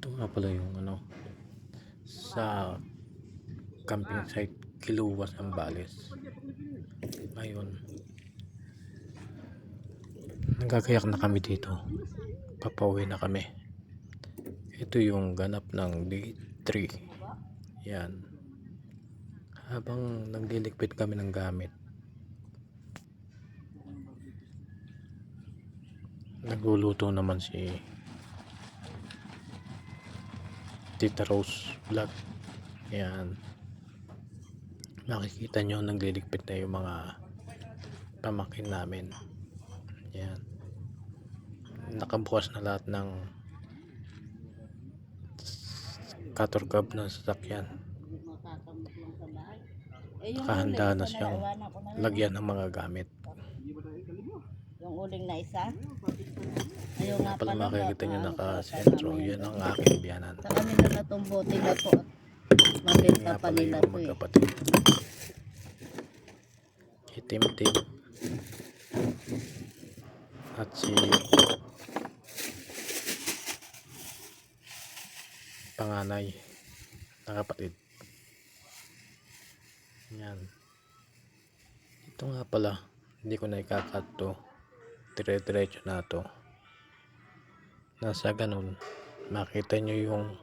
Ito nga pala yung sa camping site Kiluwas, Zambales. Ngayon, nagkakayak na kami dito. Papauwi na kami. Ito yung ganap ng day 3. Yan. Habang nagliligpit kami ng gamit, nagluluto naman si Tita Rose Vlog. Yan. Makikita nyo nagliligpit na yung mga pamangkin namin. Yan. Nakabukas na lahat ng katurgab ng sasakyan. Nakahanda na siyang lagyan ng mga gamit. Yung uling na isa. Ayaw nga Pala pala. makikita nyo nakasentro. Yan ang aking biyanan. Sa kanila na itong bote na to. Mabenta pa nila yung to eh. magkapatid. Itim-tim. At si panganay na kapatid. Yan. Ito nga pala, hindi ko na ikakat to. Dire-diretso na to. Nasa ganun, makita nyo yung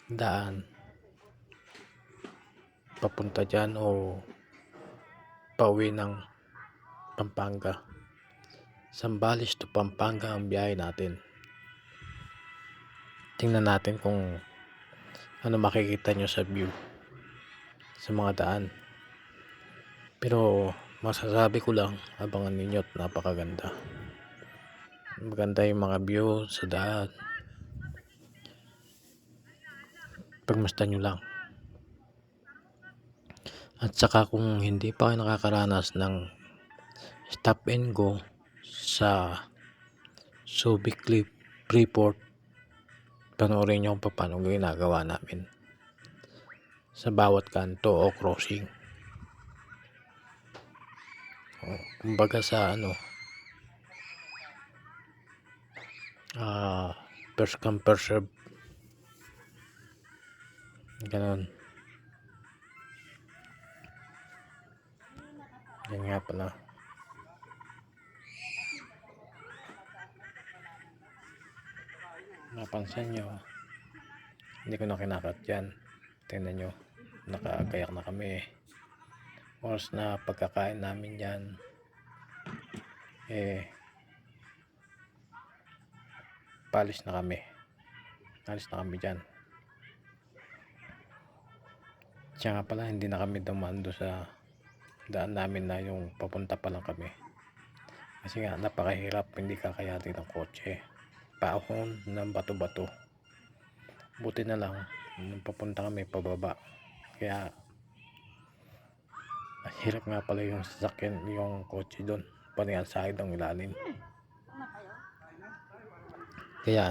daan papunta dyan o pauwi ng Pampanga. Zambales to Pampanga ang biyahe natin. Tingnan natin kung ano makikita nyo sa view sa mga daan. Pero masasabi ko lang, abangan ninyo at napakaganda. Maganda yung mga view sa daan. Pagmasdan nyo lang. At saka kung hindi pa kayo nakakaranas ng stop and go sa Subic Cliff Freeport, panoorin nyo kung paano ginagawa namin sa bawat kanto o crossing. Kumbaga sa first come first serve, ganon. Yan nga pala. Napansin nyo, hindi ko na kinakat yan. Tingnan nyo, nakakayak na kami. Oras na pagkakain namin yan, palis na kami. Alis na kami dyan. Siya nga pala, hindi na kami dumaan doon sa daan namin na yung papunta pa lang kami. Kasi nga, napakahirap, hindi kakayatin ng kotse. Paahon ng bato-bato. Buti na lang, nung papunta kami pababa. Kaya, hirap nga pala yung sasakyan, yung kotse doon. Pati ang side ng ilalim. Kaya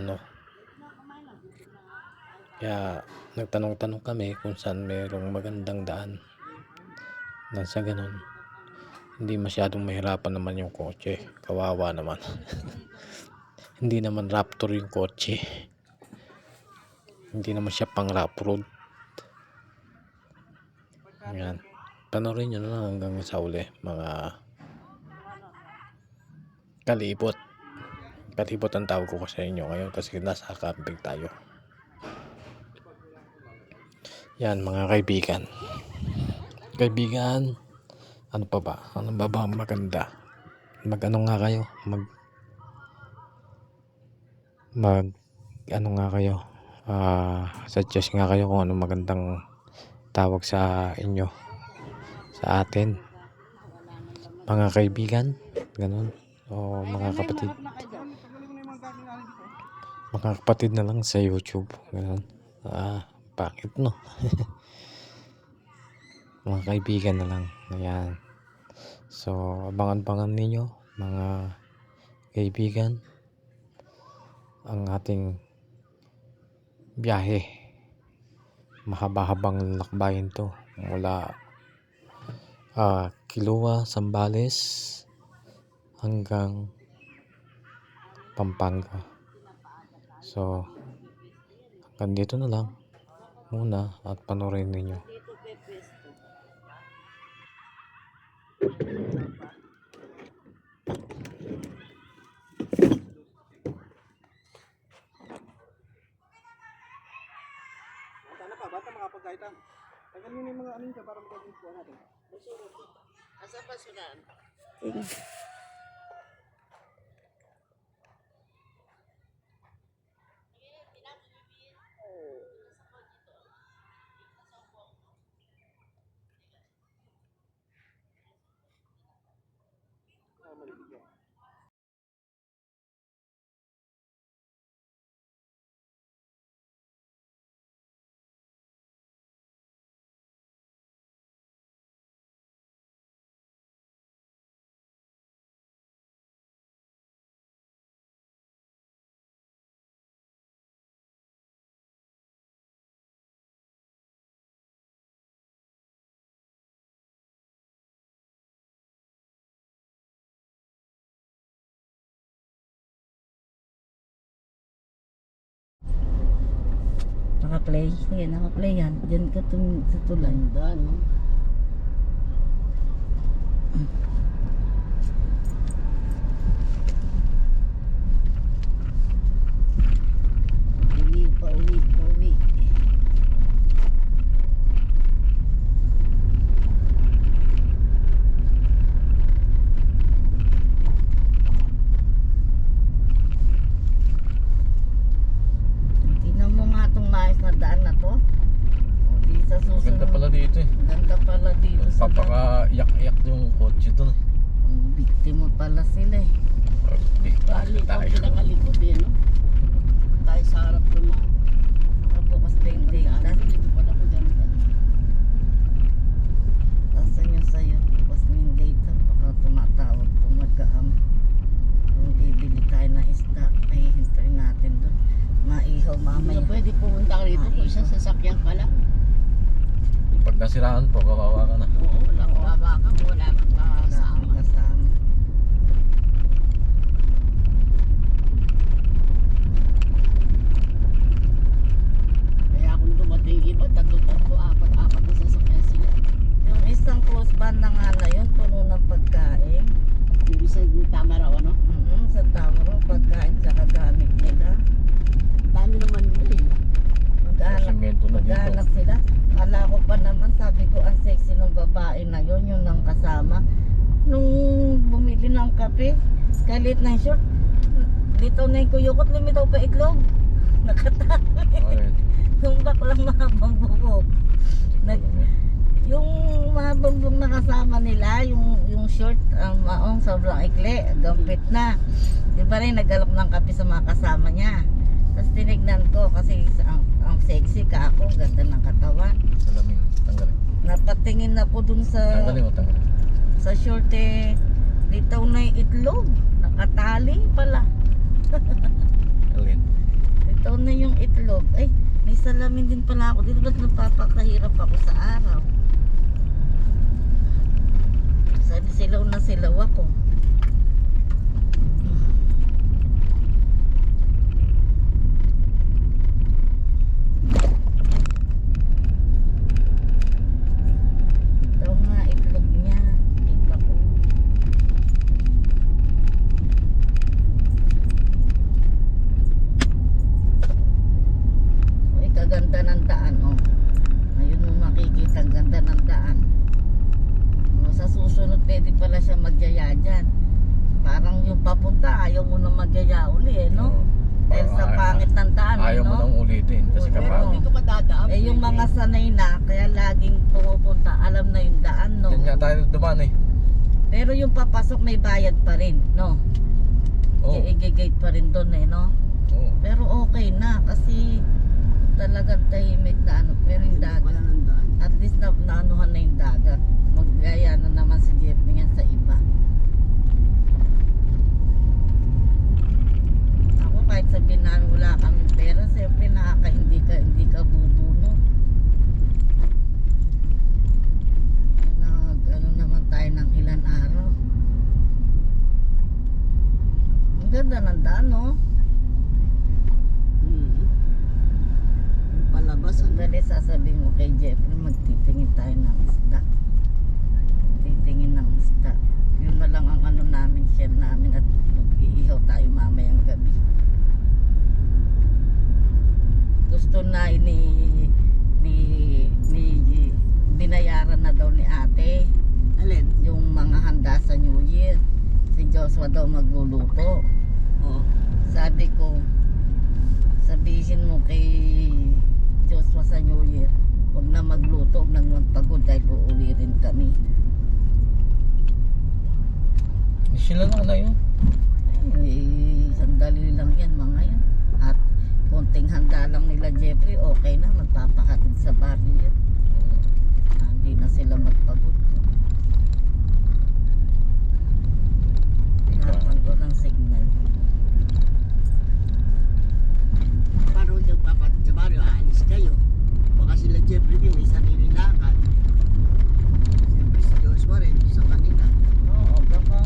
kaya nagtanong-tanong kami kung saan mayroong magandang daan. Nang sa ganun, hindi masyadong mahirapan naman yung kotse. Kawawa naman. Hindi naman Raptor yung kotse. Hindi naman siya pang rough road. Yan. Panoorin nyo na lang hanggang sa uli, mga kalibot. Kalibot ang tawag ko sa inyo ngayon kasi nasa camping tayo. Yan mga kaibigan. Kaibigan, ano pa ba? Ano ba ba maganda? Mag-ano nga kayo? Nga kayo? Suggest nga kayo kung ano magandang tawag sa inyo, sa atin. Mga kaibigan, ganun. O mga kapatid. Mga kapatid na lang sa YouTube. Ganun. Bakit no? Mga kaibigan na lang. Ayan. So, abangan-abangan ninyo, mga kaibigan, ang ating biyahe. Mahaba-habang lakbayin to. Mula Kilua, Zambales hanggang Pampanga. So, Andito na lang muna at panoorin ninyo. Dito pepesto. Sana pa, bata makapagkaitan. Tagal nyo na yung mga ano yun para magkagustuhan natin. Asa pa sila? Naka-play? Sige, naka-play yan. Diyan ka sa tulay. Ganda, no? Pauwi. Tingnan mo nga itong maayos na daan na to. O, di sa susunod. Maganda pala dito eh. Ganda pala dito sa daan. Papaka-iyak-iyak yung kotse doon. Biktima pala sila eh. Bali tayo. Pinakalikod eh, no? Tayo sa harap naman. Bukas ding-ding na. Dito pala maganda. Tasan nyo sa'yo. Bukas ding-ding na. Baka tumatawag kung magkaam. Kung bibili tayo ng isda, ay hintayin natin doon. Maihaw mamaya. Hindi pwede pumunta ka rito kung isang sasakyan ka lang. Pag nasiraan po, kawawa ka na. Oo, walang baba ka. Wala kang kasama. Kaya kung dumating iba, tatlo, apat na sasakyan sila. Yung isang close band na nga na yun, puno ng pagkain. Yung isang tama raw, ano? Sa tama raw, pagkain sa kagamit nila. Dami naman nila eh. Simento na dito. Maghanap sila. Kala ko pa naman, sabi ko, ang sexy ng babae na yun, yung nang kasama. Nung bumili ng kape, kalit ng short, litaw na yung kuyukot, lumitaw pa itlog. Nakatabi. Okay. Yung baklang mahabang bubok. Yung mahabang bubok na kasama nila, yung short, ang maong sobrang ikli, gampit na. Di ba rin, naggalok ng kape sa mga kasama niya. Tapos tinignan ko kasi ang sexy ka ako, ganda ng katawan. Salaming, tanggalin. Napatingin ako dun Tanggalin. sa short eh, litaw na yung itlog. Nakatali pala. Alin. Litaw na yung itlog. Ay, may salamin din pala ako. Dito ba't napapakahirap ako sa araw? Silaw na silaw ako. Ito nga itlog niya. Kita ko. Uy, kaganda ng daan, oh. Ayun mo makikita, ang ganda ng daan. Sa susunod pwede pala siya magyaya dyan. Parang yung papunta ayaw mo na magyaya uli eh, no? Dahil sa pangit ng daan, Ayaw mo no? nang ulitin kasi Oo. kapag Hindi ko madadaan. Eh yung mga sanay na, kaya laging pumupunta, alam na yung daan, no? dyan nga tayo dumaan eh. Pero yung papasok may bayad pa rin, no? Oo. I-gate pa rin doon eh, no? Oo. Pero okay na kasi talagang tahimik na ano. Pero yung dagat, at least naanuhan na yung dagat. Maggaya na naman si jeepney yan sa iba. Ako kahit sabihin namin wala kaming pera, siyempre hindi ka bubuno. Ano naman tayo ng ilan araw. Ang ganda ng daan, no? kay Jeffrey, magtitingin tayo ng isda. Titingin ng isda. Yun na lang ang ano namin, share namin, at mag-iihaw tayo mamayang gabi. Gusto na binayaran na daw ni ate Alin? yung mga handa sa New Year. Si Joshua daw magluluto. Oo. Sabi ko, sabihin mo kay Joshua sa New Year, huwag na magluto, huwag na magpagod dahil uuwi rin kami. Sila na yun. Eh, sandali lang yan mga yan. At konting handa lang nila Jeffrey, okay na, magpapakatid sa barrio yan. Hindi na sila magpagod. Hinapan ko ng signal. Paano yung papatid sa baryo, aalis kayo. Baka sila Jeffrey din, may sarili lakad. Siyempre si Joshua rin, sa kanila. Oo, baka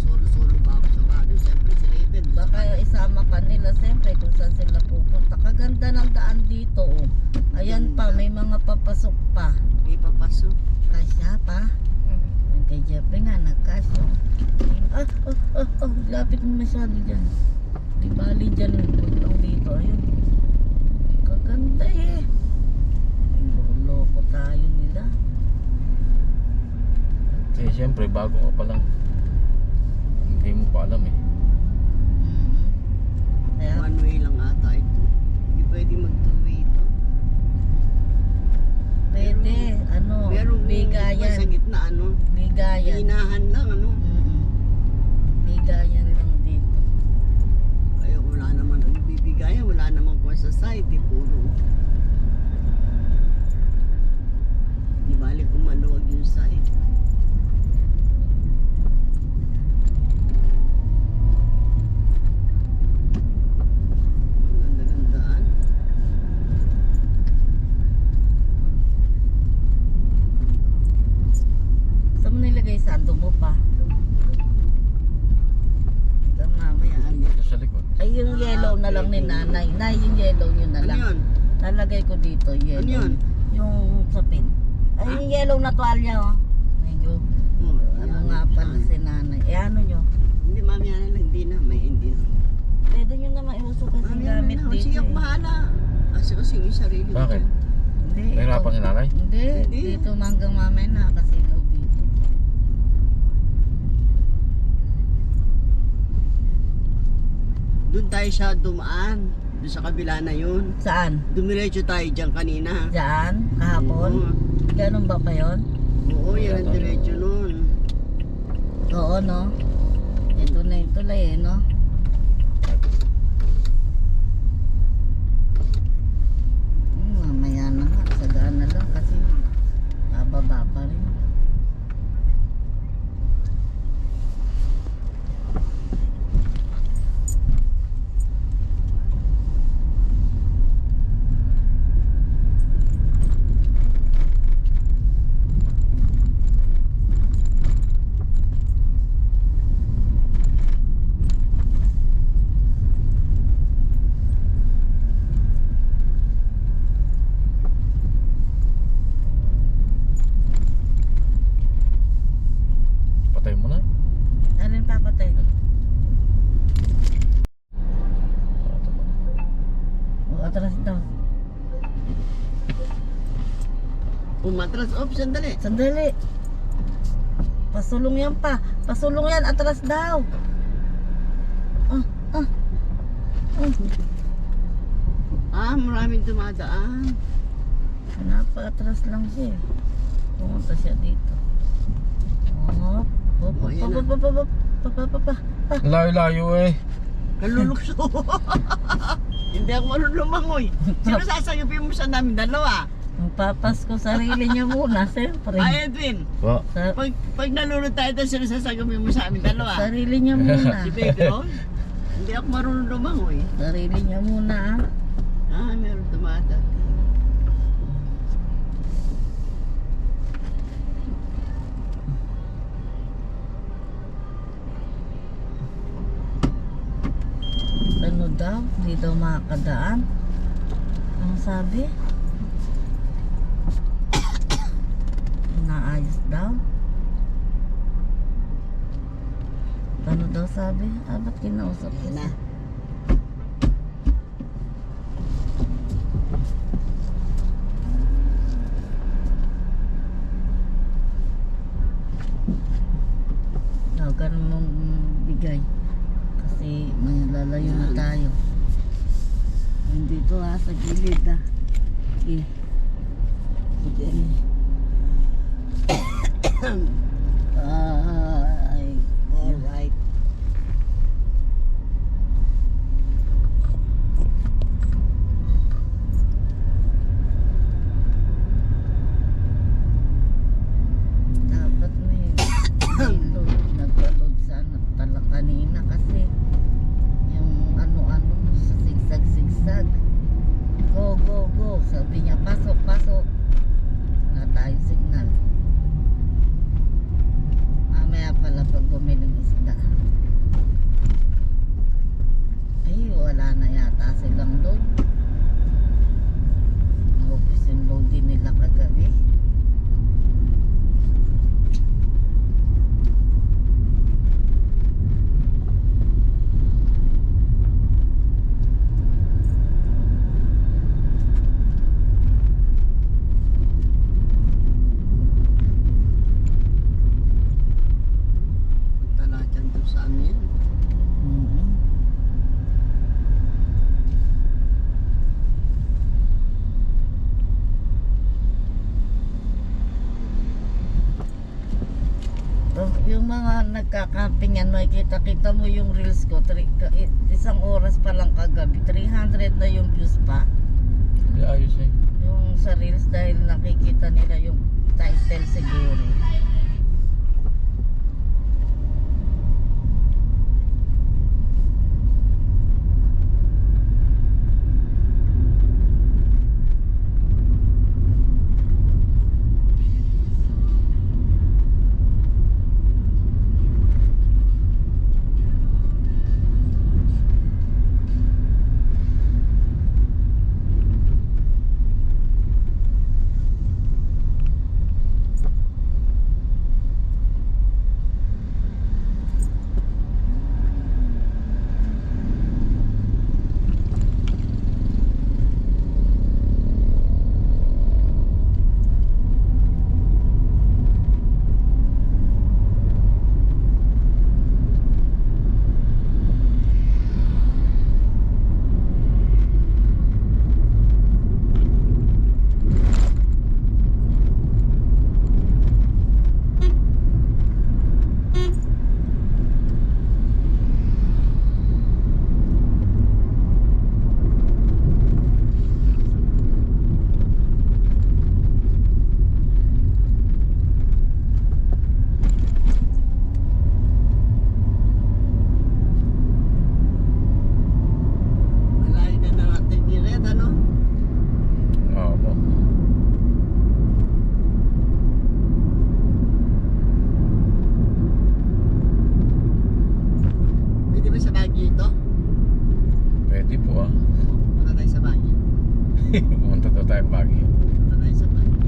Solo-solo ba ako sa baryo? Siyempre si Raven. baka isama ka nila siyempre kung saan sila pupunta. Kaganda ng daan dito, oh. Ayan pa, may mga papasok pa. May papasok. Kasya pa. Yung kay Jeffrey nga, nagkasya. Lapit mo masyado dyan. Di bali dyan, huwag lang dito. Ayun. Kaganda eh. Loko tayo nila. Eh, siyempre, bago ka pa lang. Hindi mo pa alam eh. Kaya, One way lang ata ito. Hindi pwede mag-two-way ito. pwede, ano, Merong sa bigayan. gitna, ano? Bigayan. Hinahan lang, ano? Bigayan lang dito. Kaya wala naman ang bibigayan, wala naman po sa side, di puro. Di balik kung maluwag yung side. Ang ganda-gandaan. Saan mo nilagay sando mo pa? Hanggang mamaya. Dito sa likod. Ay, yung yellow na lang ni nanay. Nay, yung yellow nyo na Ano lang. yun? Nalagay ko dito, yellow. Ano yun? Yung sapin. Ay, yung yellow na tuwalya, oh. Medyo, Oh, ano yan. nga pala si nanay. Eh, ano nyo? Hindi, mamaya na lang, hindi na, hindi na. Pwede nyo naman iuso kasi Mamaya gamit na lang, dito. sige ako eh. bahala. Kasi yung sarili. Bakit? Hindi. Nahirapan ni nanay? Hindi, Hindi. dito hanggang mamaya nakakasilaw dito. Doon tayo siya dumaan. Doon sa kabila na yun. Saan? Dumiretso tayo dyan kanina. Diyan? Kahapon? Ganun ba pa yun? Oo, yan ang diretso nun. Oo, no? Ito na yung tulay eh, no? Mamaya na nga, sagaan na lang kasi bababa pa rin. Patay mo na. Ano yung papatay? O, atras daw. Umatras, sandali. Sandali. Pasulong yan pa. Pasulong yan, atras daw. Maraming dumadaan. Napaka-atras lang siya. Pumunta siya dito. Ayan na. Layo-layo eh. Kalulukso. Hindi ako marunong lumangoy. Sino sasayupin mo sa namin dalawa? Magpapas ko sarili niya muna, siyempre. Ay, Edwin. Ba? Pag nalulod tayo doon, sino sasayupin mo sa amin dalawa? Sarili niya muna. Si Pedro? Hindi ako marunong lumangoy. Sarili niya muna, ah. Meron dumadaan. Ano daw? Hindi daw makakadaan. Ano sabi? Naayos daw. Ano daw sabi? Ba't kinausap ko Na. siya? Huwag ka namang bigay. Kasi may lalayo na tayo. Hindi to sa gilid Sige. Sige. Alright. Dapat may load. Nagpa-load sana tala kanina kasi yung ano-ano sa sigsag-sigsag. Go, go, go. Sabi niya, pasok, pasok. Wala tayong signal. Mamaya pala pag bumiling isda. Ay, wala na yata silang load. Naubos yung load din nila kagabi. Punta lahat yan doon sa ano yan. Mhm. Yung mga nagka-camping yan, makikita-kita mo yung reels ko. Isang oras pa lang kagabi. 300 na yung views pa. Hindi ayos eh. Yung sa reels dahil nakikita nila yung title siguro. Malayo na natin ni Red, ano? Oo po. Pwede ba sa Baguio ito? Pwede po ah. Punta tayo sa Baguio. Pumunta daw tayo Baguio. Punta tayo sa Baguio.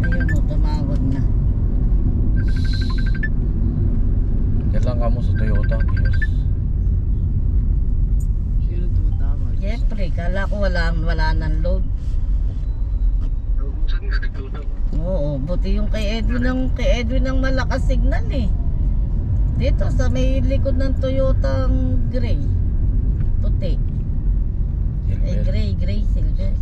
Ayun o, tumawag na. Yan lang kamo sa Toyota, Kios. Sino tumatawag? Siyempre, kala ko wala nang load. Naubusan nga, nagluto. Oo, buti yung kay Edwin ang malakas signal eh. Dito sa may likod ng Toyota gray. Puti. Eh, Silver. gray, silver.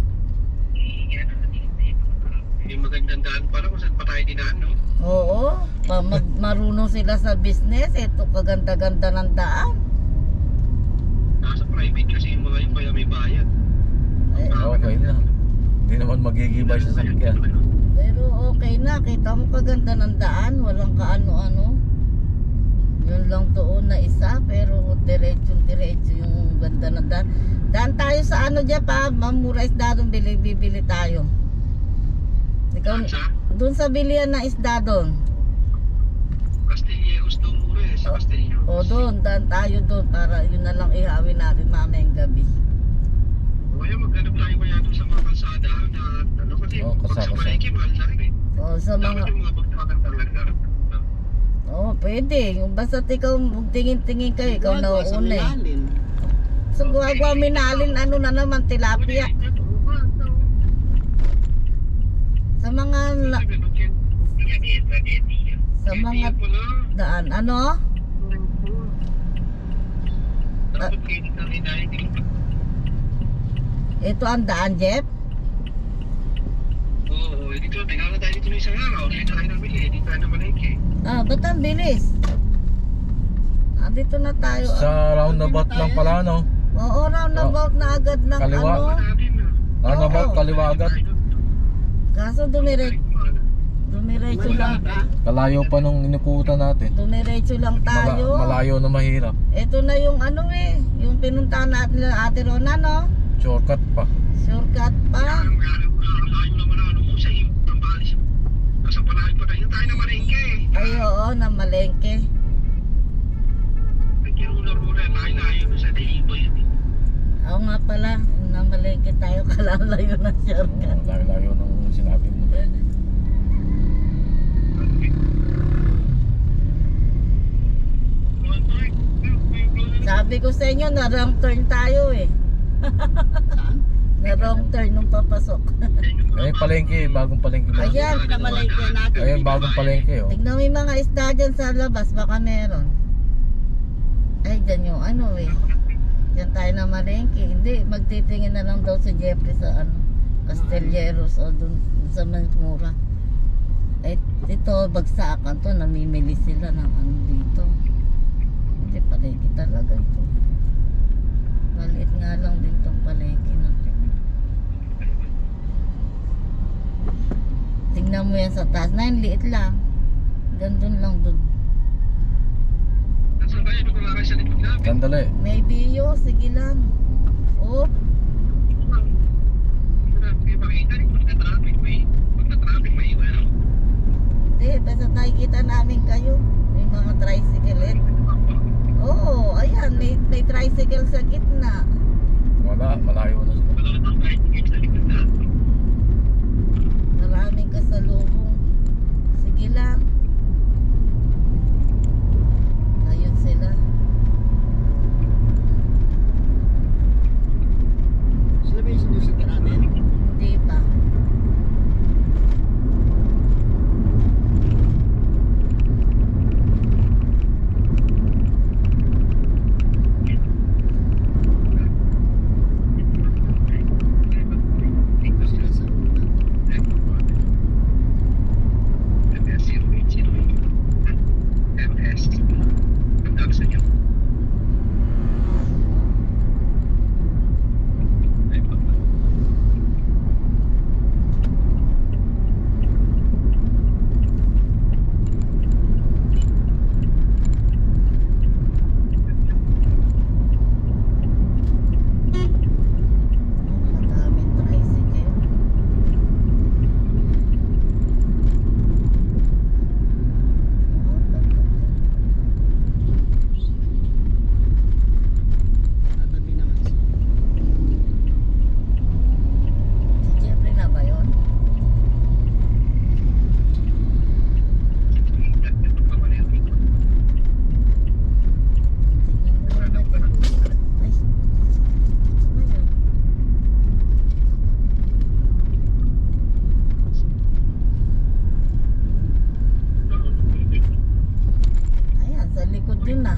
Hindi magandang daan pala kung saan pa tayo dinaan, no? Oo, marunong sila sa business. Ito kaganda-ganda ng daan. Nasa private kasi yung mga yung kaya may bayad. Eh, Okay na. Hindi naman magigibay sa sakyan. Pero okay na, kita mo kaganda ng daan, walang kaano-ano. Yun lang doon na isa, pero diretso yung ganda ng daan. Daan tayo sa ano dyan pa, mamura isda doon, bibili tayo. Ikaw, doon sa bilihan na isda doon. Castilleos daw mura eh, sa Castilleos. O doon, daan tayo doon para yun na lang ihawin natin mamayang gabi. O kaya maghanap tayo kaya doon sa mga kalsada na ano kasi Oo, pag sa kasama. palengke mahal na rin eh. O sa mga, Dapat yung mga pagkakantang lang. pwede. Yung basta't ikaw tingin-tingin kayo, ikaw na Sa uuna eh. Minalin. So guwagwa minalin, ano na naman, tilapia. Sa mga sa mga daan, ano? Ito ang daan, Jeff? Oo, dito tingnan tayo dito ng isang araw. Dito tayo nabili, dito tayo na malengke. Ba't ang bilis? Dito na tayo. Sa roundabout lang pala, no? Oo, roundabout na agad ng Kaliwa. ano. Roundabout, Oo. kaliwa agad. Kaso dumiretso lang. Malaka. Kalayo pa nung inukutan natin. Dumiretso lang tayo. Malayo na mahirap. Ito na yung ano eh, yung pinuntahan natin ng Ate Rona, no? Shortcut pa. Shortcut pa. Ayaw naman na ano mo sa iyo. Tambalis. Nasa palahin pa tayo. Tayo na malengke. Ay, oo, na malengke. Nagkirula-rula. Layo-layo na sa delibo yun. Oo nga pala, na malengke tayo, kalalayo na shortcut. Layo ng sinabi mo. Sabi ko sa inyo, na wrong turn tayo eh. Saan? Na wrong turn nung papasok. Ayun palengke, bagong palengke ba? Ayan, Na malengke natin. Ayun, bagong palengke, oh. tignan mo yung mga isda dyan sa labas, baka meron. Ay, dyan yung ano eh. Dyan tayo na malengke. Hindi, magtitingin na lang daw si Jeffrey sa ano, Castilleros o dun sa Mura. Eh, dito, bagsakan to, namimili sila ng ano dito. Hindi, palengke talaga ito. Maliit nga lang din itong palengke natin. Tingnan mo yan sa taas na, yung liit lang. Gandun lang dun. Nasaan tayo? Nagkulakay sa likod namin. Sandali. May bio, sige lang. Oh, May makita rin. Pagka-traffic may iwan. hindi, basta nakikita namin kayo. May mga tricycle eh. Oo, ayan, may tricycle sa gitna. Wala, malayo na sila. Wala nang tricycle sa likod natin. Maraming kasalubong. Sige lang. Ayun sila. Sila ba yung sinusod ka natin? Hindi pa. Sila sa una. Madaming tricycle. Tatabi naman siya. Si Jeffrey na ba yun? Tingnan mo lang na dyan. Ay. Ano yun? Ayan, sa likod din na.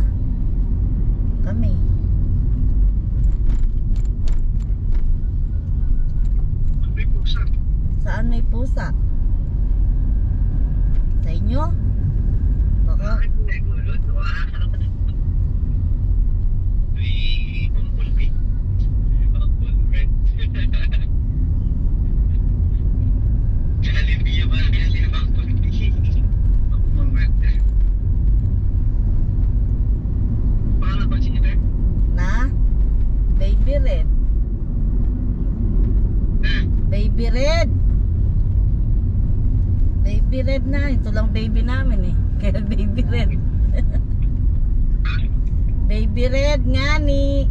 Kami. Saan may pusa? nyo? Baka, Bakit hindi gulot? Uy, pangkulbi. Pangkulbi. Jollibee ba? Jollibee pangkulbi. Pangkulbi. Paano ba siya? na? Baby Red. Baby Red. Baby Red na. Ito lang baby namin eh. Kaya Baby Red. Baby Red nga ni.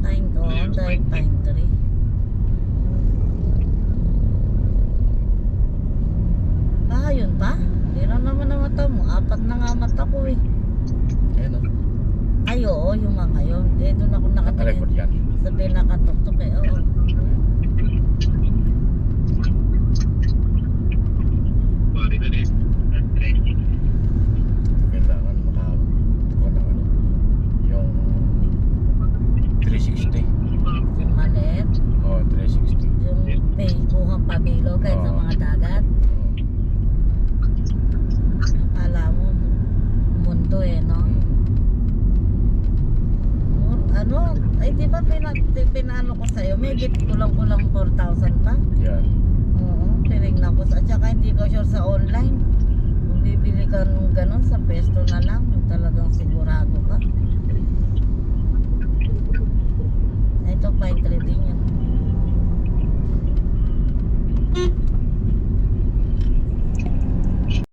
Pine ko. Dahil pine tree. Ah, yun pa? Hindi na naman ang mata mo. 4 na nga mata ko eh. Ayan o. Ay, oo, yung mga yun. Eh, doon ako Nakarecord nakatingin. yan. Sa pinakatuktok eh, oo. Kailangan makakuha ng ano. Yung 360. Yung malit. Oo, 360. Yung may buhang pabilo kahit sa Oo. mga dagat. Akala mo, mundo eh, no? Ano, ay di ba pinano ko sa'yo, may git kulang-kulang 4,000 pa? Yan. Oo, tinignan ko sa, at saka hindi ko sure sa online. Kung bibili ka nung ganun, sa pesto na lang, yung talagang sigurado ka. Ito, pine tree din yan.